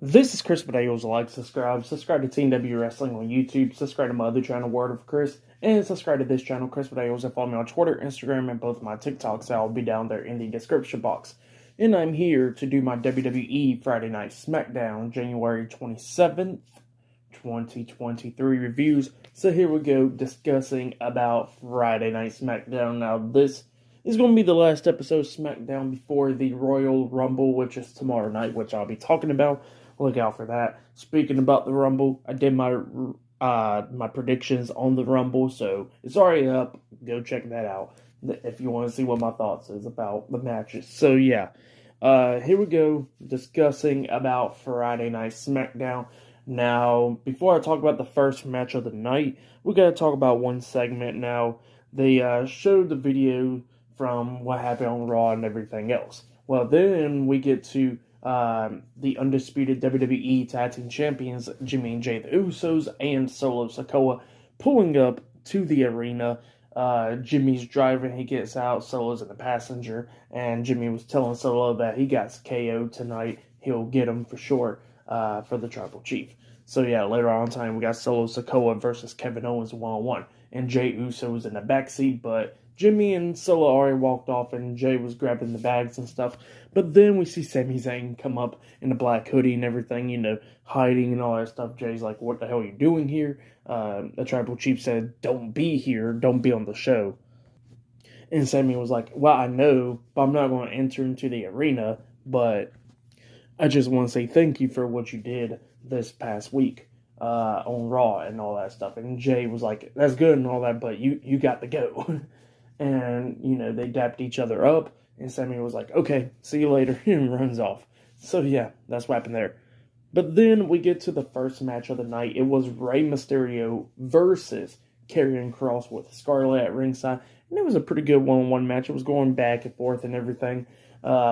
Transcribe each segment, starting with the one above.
This is Chris Videos. Like, subscribe to Team W Wrestling on YouTube, subscribe to my other channel, Word of Chris, and subscribe to this channel, Chris Videos, and follow me on Twitter, Instagram, and both my TikToks. I'll be down there in the description box. And I'm here to do my WWE Friday Night SmackDown, January 27th, 2023 reviews. So here we go, discussing about Friday Night SmackDown. Now, this is going to be the last episode of SmackDown before the Royal Rumble, which is tomorrow night, which I'll be talking about. Look out for that. Speaking about the Rumble, I did my predictions on the Rumble, so it's already up. Go check that out if you want to see what my thoughts is about the matches. So yeah, here we go, discussing about Friday Night SmackDown. Now, before I talk about the first match of the night, we got to talk about one segment. Now, they showed the video from what happened on Raw and everything else. Well, then we get to the undisputed WWE Tag Team Champions, Jimmy and Jay the Usos, and Solo Sikoa pulling up to the arena. Jimmy's driving, he gets out, Solo's in the passenger, and Jimmy was telling Solo that he got KO'd tonight. He'll get him for sure for the Tribal Chief. So yeah, later on in time, we got Solo Sikoa versus Kevin Owens one-on-one, and Jay Uso was in the backseat, but Jimmy and Solo already walked off, and Jay was grabbing the bags and stuff. But then we see Sami Zayn come up in a black hoodie and everything, you know, hiding and all that stuff. Jay's like, what the hell are you doing here? The Tribal Chief said, don't be here, don't be on the show. And Sami was like, well, I know, but I'm not going to enter into the arena, but I just want to say thank you for what you did this past week on Raw and all that stuff. And Jay was like, that's good and all that, but you got to go. And, you know, they dapped each other up, and Sami was like, okay, see you later, and runs off. So, yeah, that's what happened there. But then we get to the first match of the night. It was Rey Mysterio versus Karrion Kross with Scarlett at ringside, and it was a pretty good one-on-one match. It was going back and forth and everything.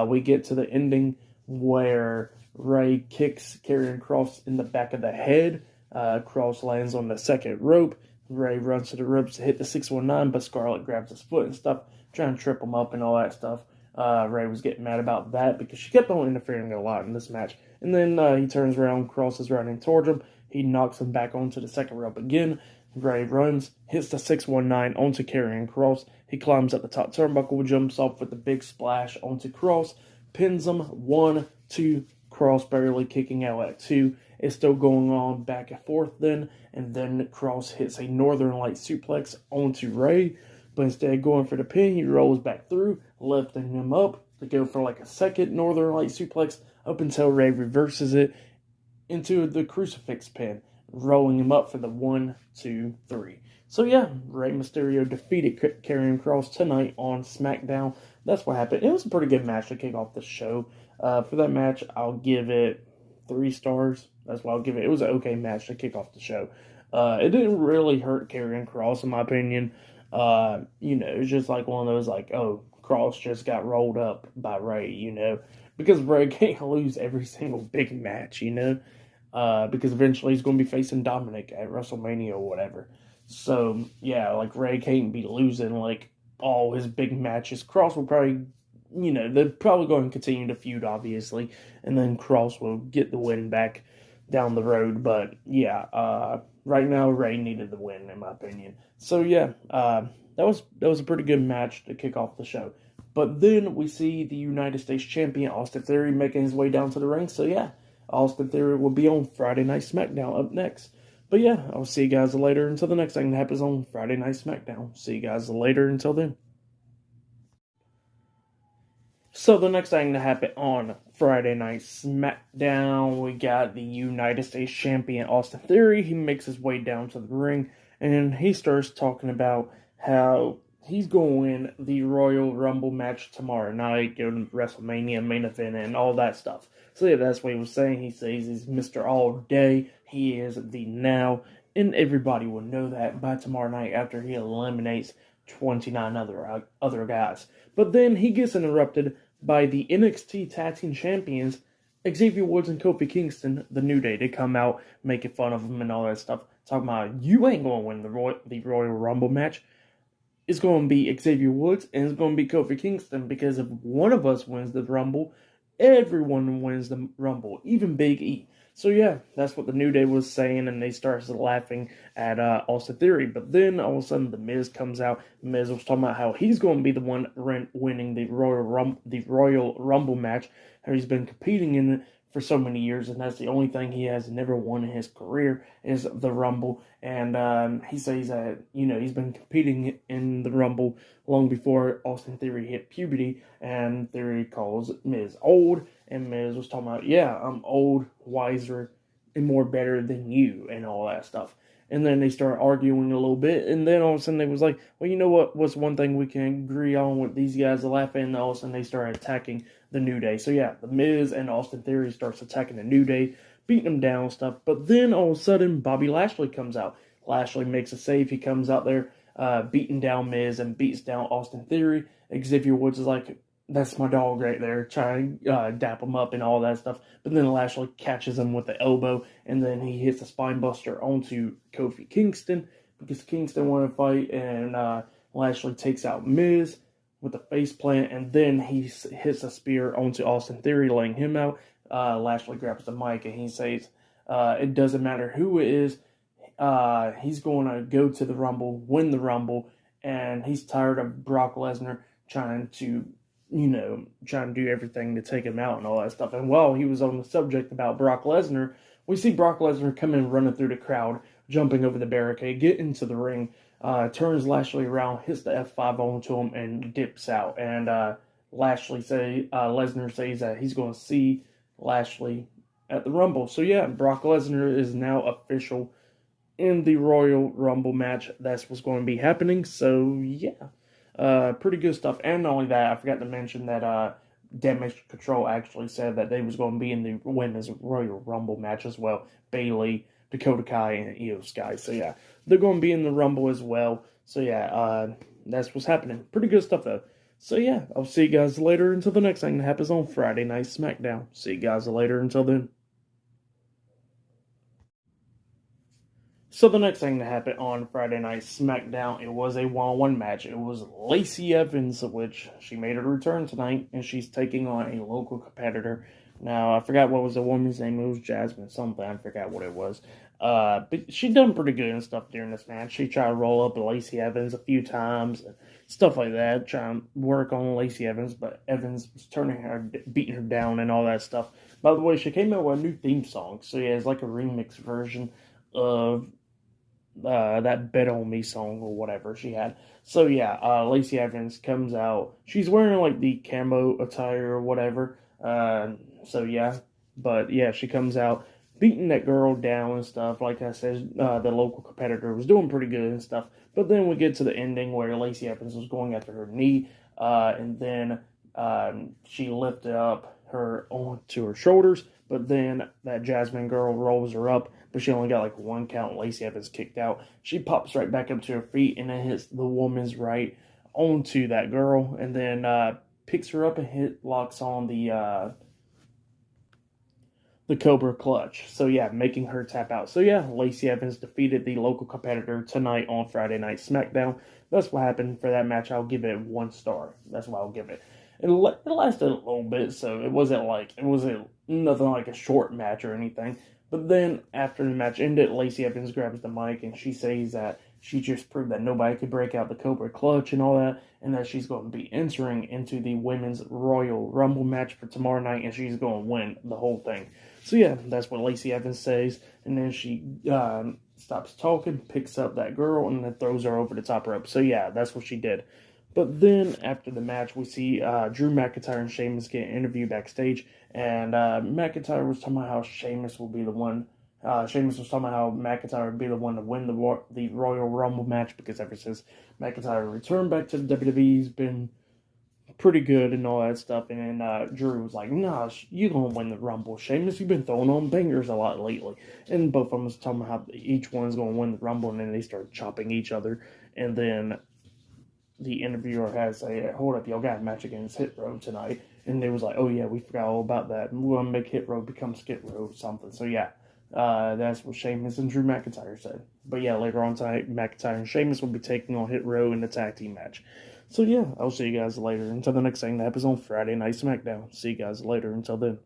We get to the ending where Rey kicks Karrion Kross in the back of the head. Kross lands on the second rope. Rey runs to the ropes to hit the 619, but Scarlett grabs his foot and stuff, trying to trip him up and all that stuff. Rey was getting mad about that because she kept on interfering a lot in this match. And then he turns around, Kross is running towards him. He knocks him back onto the second rope again. Rey runs, hits the 619 onto Karrion Kross. He climbs up the top turnbuckle, jumps off with the big splash onto Kross, pins him 1, 2, Kross barely kicking out at 2. It's still going on back and forth then, and then Kross hits a Northern Light suplex onto Rey, but instead of going for the pin, he rolls back through, lifting him up to go for like a second Northern Light suplex up until Rey reverses it into the crucifix pin, rolling him up for the 1, 2, 3. So yeah, Rey Mysterio defeated Karrion Kross tonight on SmackDown. That's what happened. It was a pretty good match to kick off the show. For that match, I'll give it 3 stars. That's what I'll give it. It was an okay match to kick off the show. It didn't really hurt Karrion Kross, in my opinion. You know, it's just like one of those, like, oh, Kross just got rolled up by Rey, you know, because Rey can't lose every single big match, you know, because eventually he's going to be facing Dominic at WrestleMania or whatever. So, yeah, like, Rey can't be losing, like, all his big matches. Kross will probably, you know, they're probably going to continue to feud, obviously, and then Kross will get the win back down the road. But yeah, right now Rey needed the win, in my opinion. So yeah, that was a pretty good match to kick off the show. But then we see the United States Champion Austin Theory making his way down to the ring. So yeah, Austin Theory will be on Friday Night SmackDown up next. But yeah, I'll see you guys later until the next thing that happens on Friday Night SmackDown. See you guys later until then. So the next thing to happen on Friday Night SmackDown, we got the United States Champion Austin Theory. He makes his way down to the ring, and he starts talking about how he's going to win the Royal Rumble match tomorrow night, go to WrestleMania main event, and all that stuff. So yeah, that's what he was saying. He says he's Mr. All Day. He is the now, and everybody will know that by tomorrow night after he eliminates 29 other guys. But then he gets interrupted by the NXT Tag Team Champions, Xavier Woods and Kofi Kingston, the New Day. They come out making fun of him and all that stuff, talking about, you ain't going to win the Royal Rumble match. It's going to be Xavier Woods and it's going to be Kofi Kingston, because if one of us wins the Rumble, everyone wins the Rumble, even Big E. So yeah, that's what the New Day was saying, and they started laughing at Austin Theory. But then all of a sudden, the Miz comes out. Miz was talking about how he's going to be the one winning the Royal Rumble match. How he's been competing in it for so many years, and that's the only thing he has never won in his career is the Rumble. And he says that he's been competing in the Rumble long before Austin Theory hit puberty, and Theory calls Miz old. And Miz was talking about, yeah, I'm old, wiser, and more better than you, and all that stuff. And then they start arguing a little bit, and then all of a sudden they was like, well, you know what? What's one thing we can agree on with these guys laughing? And all of a sudden they start attacking the New Day. So yeah, the Miz and Austin Theory starts attacking the New Day, beating them down and stuff. But then all of a sudden Bobby Lashley comes out. Lashley makes a save. He comes out there, beating down Miz and beats down Austin Theory. Xavier Woods is like, that's my dog right there, trying to dap him up and all that stuff. But then Lashley catches him with the elbow, and then he hits a spine buster onto Kofi Kingston because Kingston wanted to fight, and Lashley takes out Miz with a face plant, and then he hits a spear onto Austin Theory, laying him out. Lashley grabs the mic, and he says, it doesn't matter who it is, he's going to go to the Rumble, win the Rumble, and he's tired of Brock Lesnar trying to do everything to take him out and all that stuff. And while he was on the subject about Brock Lesnar, we see Brock Lesnar come in running through the crowd, jumping over the barricade, get into the ring, turns Lashley around, hits the F5 onto him, and dips out. And Lesnar says that he's going to see Lashley at the Rumble. So yeah, Brock Lesnar is now official in the Royal Rumble match. That's what's going to be happening. So yeah. Pretty good stuff. And not only that, I forgot to mention that Damage Control actually said that they was going to be in the Women's Royal Rumble match as well. Bayley, Dakota Kai, and Io Sky. So yeah, they're going to be in the Rumble as well. So yeah, that's what's happening. Pretty good stuff though. So yeah, I'll see you guys later until the next thing that happens on Friday Night SmackDown. See you guys later until then. So the next thing that happened on Friday Night SmackDown, it was a one-on-one match. It was Lacey Evans, which she made her return tonight, and she's taking on a local competitor. Now, I forgot what was the woman's name. It was Jasmine something. I forgot what it was. But she done pretty good and stuff during this match. She tried to roll up Lacey Evans a few times and stuff like that, trying to work on Lacey Evans, but Evans was turning her, beating her down and all that stuff. By the way, she came out with a new theme song, so yeah, it's like a remix version of that Bet On Me song or whatever she had. So yeah, Lacey Evans comes out. She's wearing like the camo attire or whatever. So yeah, but yeah, she comes out beating that girl down and stuff. Like I said, the local competitor was doing pretty good and stuff. But then we get to the ending where Lacey Evans was going after her knee, and then she lifted up her onto her shoulders. But then that Jasmine girl rolls her up, but she only got like one count. Lacey Evans kicked out. She pops right back up to her feet and then hits the woman's right onto that girl, and then picks her up and locks on the Cobra Clutch. So yeah, making her tap out. So yeah, Lacey Evans defeated the local competitor tonight on Friday Night SmackDown. That's what happened for that match. I'll give it 1 star. That's what I'll give it. It lasted a little bit, so it wasn't nothing like a short match or anything. But then after the match ended, Lacey Evans grabs the mic and she says that she just proved that nobody could break out the Cobra Clutch and all that, and that she's going to be entering into the Women's Royal Rumble match for tomorrow night, and she's going to win the whole thing. So yeah, that's what Lacey Evans says, and then she stops talking, picks up that girl, and then throws her over the top rope. So yeah, that's what she did. But then, after the match, we see Drew McIntyre and Sheamus get an interview backstage, and McIntyre was talking about how Sheamus will be the one. Sheamus was talking about how McIntyre would be the one to win the Royal Rumble match, because ever since McIntyre returned back to the WWE, he's been pretty good and all that stuff. And then Drew was like, nah, you gonna win the Rumble, Sheamus. You've been throwing on bangers a lot lately. And both of them was talking about how each one's going to win the Rumble, and then they started chopping each other. And then the interviewer has a, hold up, y'all got a match against Hit Row tonight. And they was like, oh yeah, we forgot all about that. We're going to make Hit Row become Skid Row or something. So yeah, that's what Sheamus and Drew McIntyre said. But yeah, later on tonight, McIntyre and Sheamus will be taking on Hit Row in the tag team match. So yeah, I'll see you guys later. Until the next thing that happens on Friday Night SmackDown. See you guys later. Until then.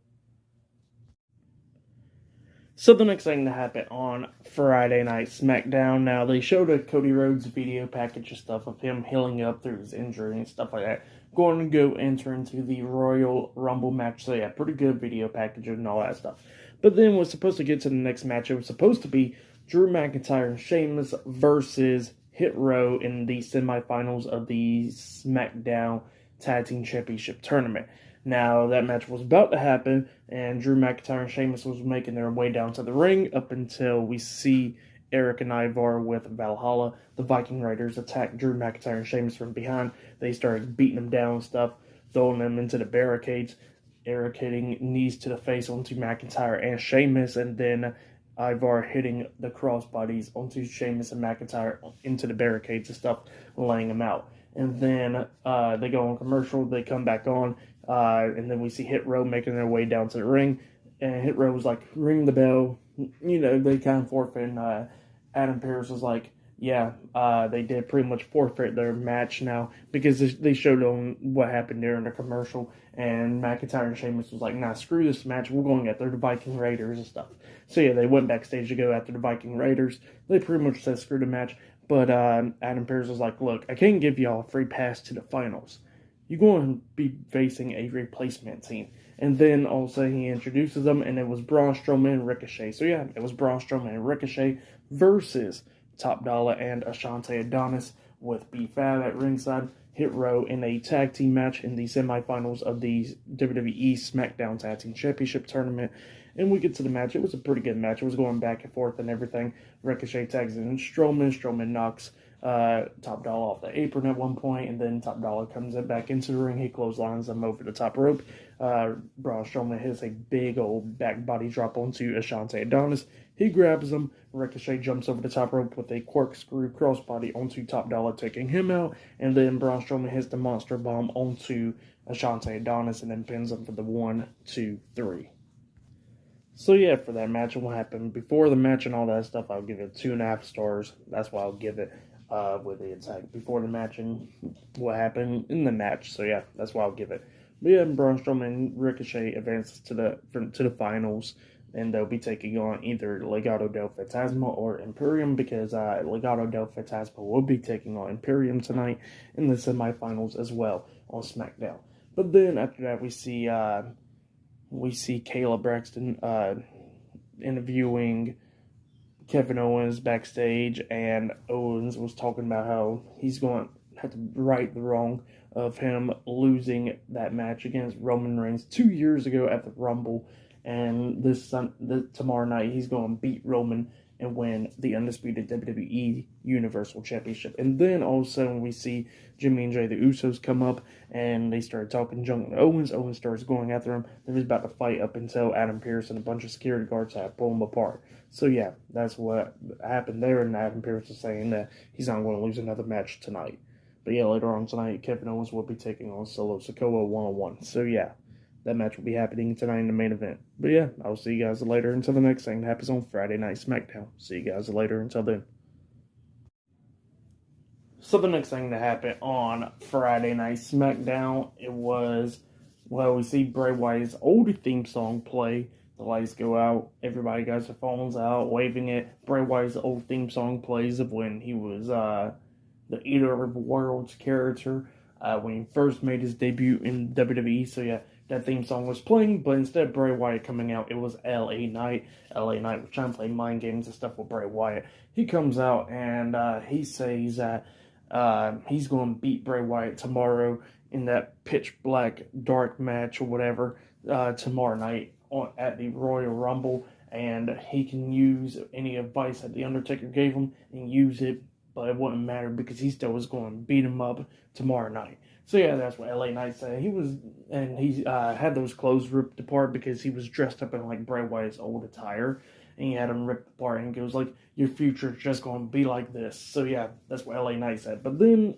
So the next thing to happen on Friday Night SmackDown, now they showed a Cody Rhodes video package of stuff of him healing up through his injury and stuff like that. Going to go enter into the Royal Rumble match. So yeah, pretty good video package and all that stuff. But then was supposed to get to the next match. It was supposed to be Drew McIntyre and Sheamus versus Hit Row in the semifinals of the SmackDown Tag Team Championship Tournament. Now, that match was about to happen, and Drew McIntyre and Sheamus was making their way down to the ring up until we see Eric and Ivar with Valhalla. The Viking Raiders attacked Drew McIntyre and Sheamus from behind. They started beating them down and stuff, throwing them into the barricades. Eric hitting knees to the face onto McIntyre and Sheamus, and then Ivar hitting the crossbodies onto Sheamus and McIntyre into the barricades and stuff, laying them out. And then they go on commercial, they come back on, and then we see Hit Row making their way down to the ring. And Hit Row was like, ring the bell. You know, they kind of forfeit. And Adam Pearce was like, yeah, they did pretty much forfeit their match now because they showed on what happened during the commercial. And McIntyre and Sheamus was like, nah, screw this match. We're going after the Viking Raiders and stuff. So yeah, they went backstage to go after the Viking Raiders. They pretty much said screw the match. But Adam Pearce was like, look, I can't give y'all a free pass to the finals. You're going to be facing a replacement team. And then also he introduces them, and it was Braun Strowman and Ricochet. So yeah, it was Braun Strowman and Ricochet versus Top Dollar and Ashante Adonis with B-Fab at ringside. Hit Row in a tag team match in the semifinals of the WWE SmackDown Tag Team Championship Tournament. And we get to the match. It was a pretty good match. It was going back and forth and everything. Ricochet tags in Strowman. Strowman knocks Top Dollar off the apron at one point, and then Top Dollar comes back into the ring. He clotheslines him over the top rope. Braun Strowman hits a big old back body drop onto Ashante Adonis. He grabs him. Ricochet jumps over the top rope with a corkscrew crossbody onto Top Dollar, taking him out. And then Braun Strowman hits the monster bomb onto Ashante Adonis and then pins him for the 1, 2, 3. So yeah, for that match and what happened before the match and all that stuff, I'll give it 2.5 stars. That's why I'll give it with the attack before the match and what happened in the match. So yeah, that's why I'll give it. But yeah, Braun Strowman and Ricochet advances to the finals, and they'll be taking on either Legato del Fantasma or Imperium, because Legato del Fantasma will be taking on Imperium tonight in the semifinals as well on SmackDown. But then after that, we see Kayla Braxton interviewing Kevin Owens backstage, and Owens was talking about how he's going to have to right the wrong of him losing that match against Roman Reigns 2 years ago at the Rumble, and tomorrow night he's going to beat Roman and win the undisputed WWE Universal Championship. And then all of a sudden we see Jimmy and Jay, the Usos, come up, and they started talking junk to Owens. Owens starts going after him. They was about to fight up until Adam Pearce and a bunch of security guards had to pull them apart. So yeah, that's what happened there, and Adam Pearce is saying that he's not going to lose another match tonight. But yeah, later on tonight, Kevin Owens will be taking on Solo Sikoa one-on-one. So yeah, that match will be happening tonight in the main event. But yeah, I'll see you guys later until the next thing that happens on Friday Night SmackDown. See you guys later until then. So the next thing that happened on Friday Night SmackDown, we see Bray Wyatt's old theme song play. The lights go out, everybody got their phones out, waving it. Bray Wyatt's old theme song plays of when he was the Eater of Worlds character, when he first made his debut in WWE. So yeah, that theme song was playing, but instead of Bray Wyatt coming out, it was LA Knight. LA Knight was trying to play mind games and stuff with Bray Wyatt. He comes out and he says that he's going to beat Bray Wyatt tomorrow in that pitch black dark match or whatever tomorrow night at the Royal Rumble, and he can use any advice that The Undertaker gave him and use it, but it wouldn't matter because he still was going to beat him up tomorrow night. So yeah, that's what LA Knight said. He had those clothes ripped apart because he was dressed up in like Bray Wyatt's old attire, and he had them ripped apart, and he goes like, your future's just going to be like this. So yeah, that's what LA Knight said. But then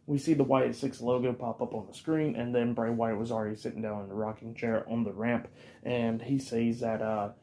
we see the Wyatt 6 logo pop up on the screen, and then Bray Wyatt was already sitting down in the rocking chair on the ramp, and he says that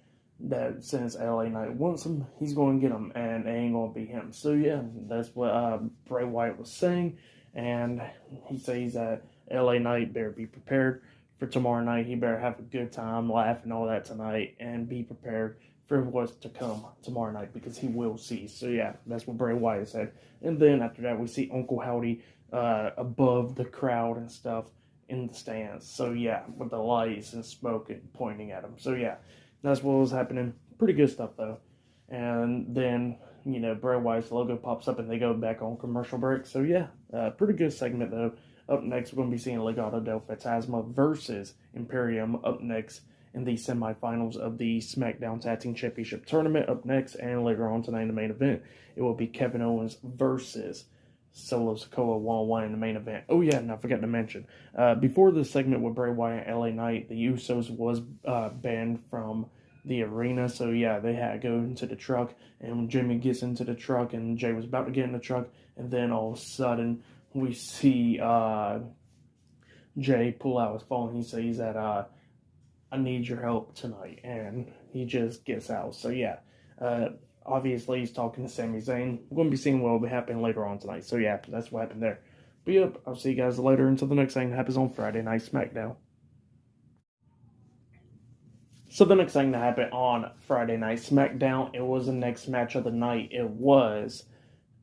since LA Knight wants him, he's going to get him, and it ain't going to be him. So yeah, that's what Bray Wyatt was saying, and he says that LA Knight better be prepared for tomorrow night. He better have a good time, laugh, and all that tonight, and be prepared for what's to come tomorrow night, because he will see. So yeah, that's what Bray Wyatt said. And then after that, we see Uncle Howdy above the crowd and stuff in the stands. So yeah, with the lights and smoke pointing at him. So yeah, that's what was happening. Pretty good stuff though. And then, Bray Wyatt's logo pops up and they go back on commercial break. So yeah, pretty good segment though. Up next, we're going to be seeing Legato del Fantasma versus Imperium up next in the semifinals of the SmackDown Tag Team Championship Tournament up next. And later on tonight in the main event, it will be Kevin Owens versus Solo Sikoa 1-on-1 in the main event. Oh yeah, and I forgot to mention, before this segment with Bray Wyatt and LA Knight, the Usos was banned from the arena. So yeah, they had to go into the truck, and when Jimmy gets into the truck and Jay was about to get in the truck, and then all of a sudden we see Jay pull out his phone. He says that I need your help tonight, and he just gets out. So yeah, obviously he's talking to Sami Zayn. We're going to be seeing what will be happening later on tonight. So yeah, that's what happened there. But yep, I'll see you guys later until the next thing that happens on Friday Night SmackDown. So the next thing that happened on Friday Night SmackDown, it was the next match of the night. It was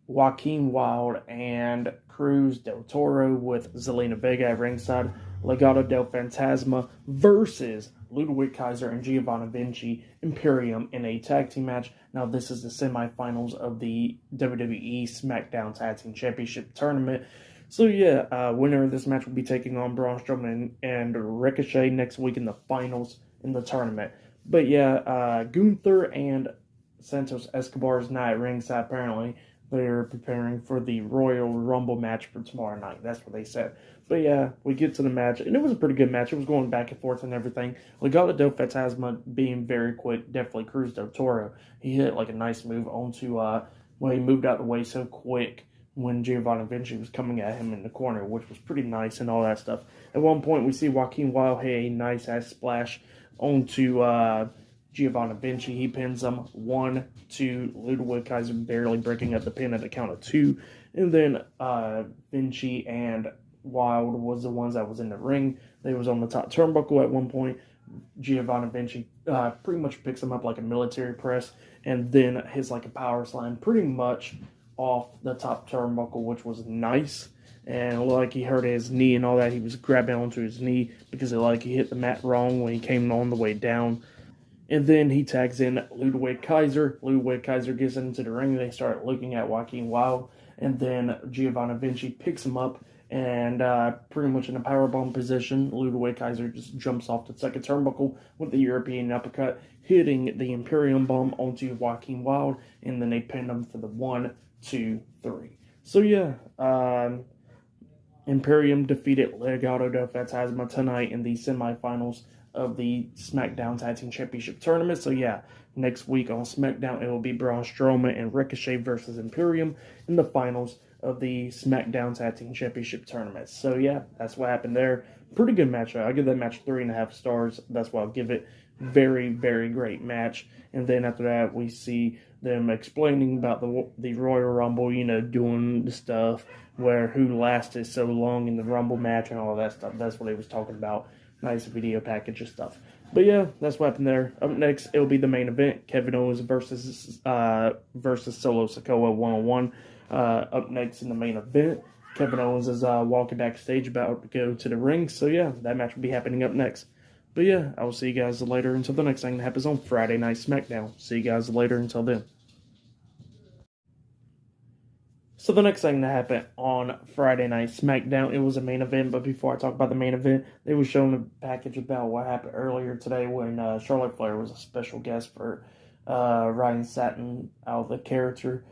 Joaquin Wilde and Cruz del Toro with Zelina Vega at ringside. Legado del Fantasma versus Ludwig Kaiser and Giovanni Vinci Imperium in a tag team match. Now this is the semifinals of the WWE SmackDown Tag Team Championship Tournament. So yeah, winner of this match will be taking on Braun Strowman and Ricochet next week in the finals in the tournament. But yeah, Gunther and Santos Escobar is not at ringside apparently. They're preparing for the Royal Rumble match for tomorrow night. That's what they said. But yeah, we get to the match, and it was a pretty good match. It was going back and forth and everything. Legado del Fantasma being very quick, definitely Cruz del Toro. He hit like a nice move onto, he moved out the way so quick when Giovanni Vinci was coming at him in the corner, which was pretty nice and all that stuff. At one point, we see Joaquin Wilde hit a nice-ass splash onto Giovanni Vinci. He pins him 1-2. Ludwig Kaiser barely breaking up the pin at the count of 2. And then Vinci and Wilde was the ones that was in the ring. They was on the top turnbuckle at one point. Giovanni Vinci pretty much picks him up like a military press, and then hits like a power slam pretty much off the top turnbuckle, which was nice. And like he hurt his knee and all that. He was grabbing onto his knee because he hit the mat wrong when he came on the way down. And then he tags in Ludwig Kaiser. Ludwig Kaiser gets into the ring. They start looking at Joaquin Wilde. And then Giovanni Vinci picks him up. And pretty much in a powerbomb position, Ludwig Kaiser just jumps off the second turnbuckle with the European uppercut, hitting the Imperium bomb onto Joaquin Wilde. And then they pinned him for the 1, 2, 3. So yeah, Imperium defeated Legado del Fantasma tonight in the semifinals of the SmackDown Tag Team Championship Tournament. So yeah, next week on SmackDown, it will be Braun Strowman and Ricochet versus Imperium in the finals of the SmackDown Tag Team Championship Tournament. So yeah, that's what happened there. Pretty good match. I'll give that match 3.5 stars. That's what I'll give it. Very, very great match. And then after that, we see them explaining about the Royal Rumble, doing the stuff where who lasted so long in the Rumble match and all that stuff. That's what he was talking about. Nice video package of stuff. But yeah, that's what happened there. Up next, it'll be the main event. Kevin Owens versus Solo Sikoa 1-on-1. Up next in the main event, Kevin Owens is walking backstage about to go to the ring. So yeah, that match will be happening up next. But yeah, I will see you guys later until the next thing that happens on Friday Night SmackDown. See you guys later until then. So the next thing that happened on Friday Night SmackDown, it was a main event. But before I talk about the main event, they were showing a package about what happened earlier today when Charlotte Flair was a special guest for Ryan Satin out of the character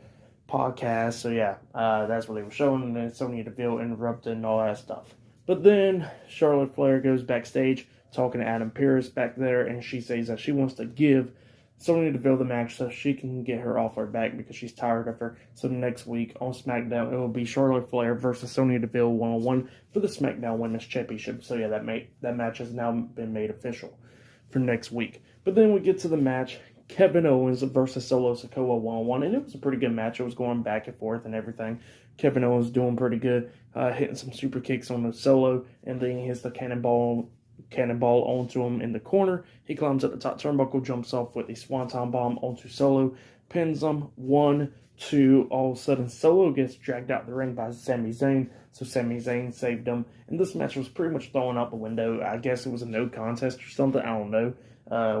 podcast. So yeah, that's what they were showing. And then Sonya Deville interrupted and all that stuff. But then Charlotte Flair goes backstage talking to Adam Pearce back there, and she says that she wants to give Sonya Deville the match so she can get her offer back because she's tired of her. So next week on SmackDown, it will be Charlotte Flair versus Sonya Deville 1-on-1 for the SmackDown Women's Championship. So yeah, that match has now been made official for next week. But then we get to the match, Kevin Owens versus Solo Sikoa 1-on-1, and it was a pretty good match. It was going back and forth and everything. Kevin Owens doing pretty good, hitting some super kicks on the Solo, and then he hits the cannonball onto him in the corner. He climbs up the top turnbuckle, jumps off with a swanton bomb onto Solo, pins him. 1, 2. All of a sudden, Solo gets dragged out the ring by Sami Zayn. So Sami Zayn saved him. And this match was pretty much thrown out the window. I guess it was a no contest or something. I don't know.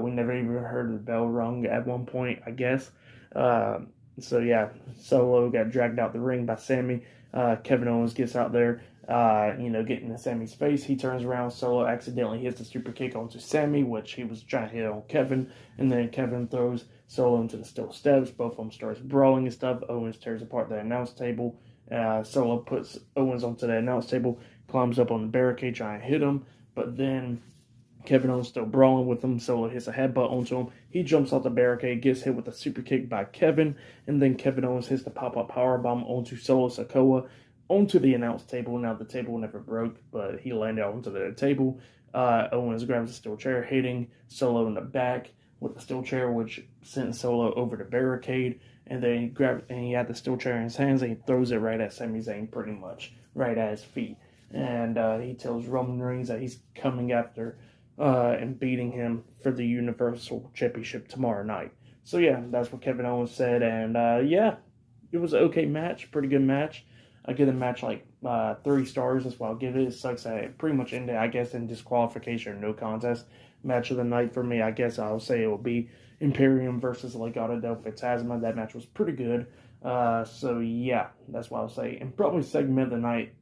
We never even heard the bell rung at one point, I guess. So yeah, Solo got dragged out the ring by Sami. Kevin Owens gets out there, getting in Sami's face. He turns around. Solo accidentally hits a super kick onto Sami, which he was trying to hit on Kevin. And then Kevin throws Solo into the steel steps. Both of them starts brawling and stuff. Owens tears apart the announce table. Solo puts Owens onto the announce table, climbs up on the barricade, trying to hit him. But then Kevin Owens still brawling with him. Solo hits a headbutt onto him. He jumps off the barricade, gets hit with a super kick by Kevin, and then Kevin Owens hits the pop-up powerbomb onto Solo Sikoa onto the announce table. Now, the table never broke, but he landed onto the table. Owens grabs a steel chair, hitting Solo in the back with the steel chair, which sent Solo over the barricade. And then he had the steel chair in his hands, and he throws it right at Sami Zayn, pretty much, right at his feet. And he tells Roman Reigns that he's coming after and beating him for the Universal Championship tomorrow night. So yeah, that's what Kevin Owens said, and yeah, it was an okay match, pretty good match. I give the match like 3 stars. That's what I'll give it. It sucks that it pretty much ended, I guess, in disqualification or no contest. Match of the night for me, I guess I'll say it will be Imperium versus Legato del Fantasma. That match was pretty good. So yeah, that's what I'll say. And probably segment of the night,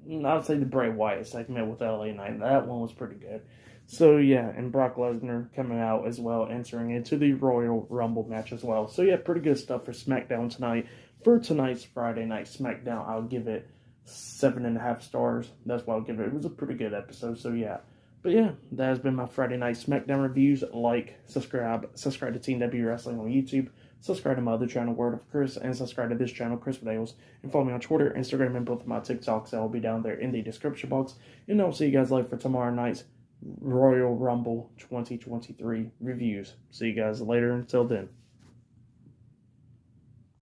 I would say the Bray Wyatt segment with LA Knight. That one was pretty good. So yeah, and Brock Lesnar coming out as well, entering into the Royal Rumble match as well. So yeah, pretty good stuff for SmackDown tonight. For tonight's Friday Night SmackDown, I'll give it 7.5 stars. That's what I'll give it. It was a pretty good episode, so yeah. But yeah, that has been my Friday Night SmackDown reviews. Like, subscribe to Team W Wrestling on YouTube. Subscribe to my other channel, Word of Chris, and subscribe to this channel, Chris Videos. And follow me on Twitter, Instagram, and both of my TikToks that will be down there in the description box. And I'll see you guys later for tomorrow night's Royal Rumble 2023 reviews. See you guys later. Until then.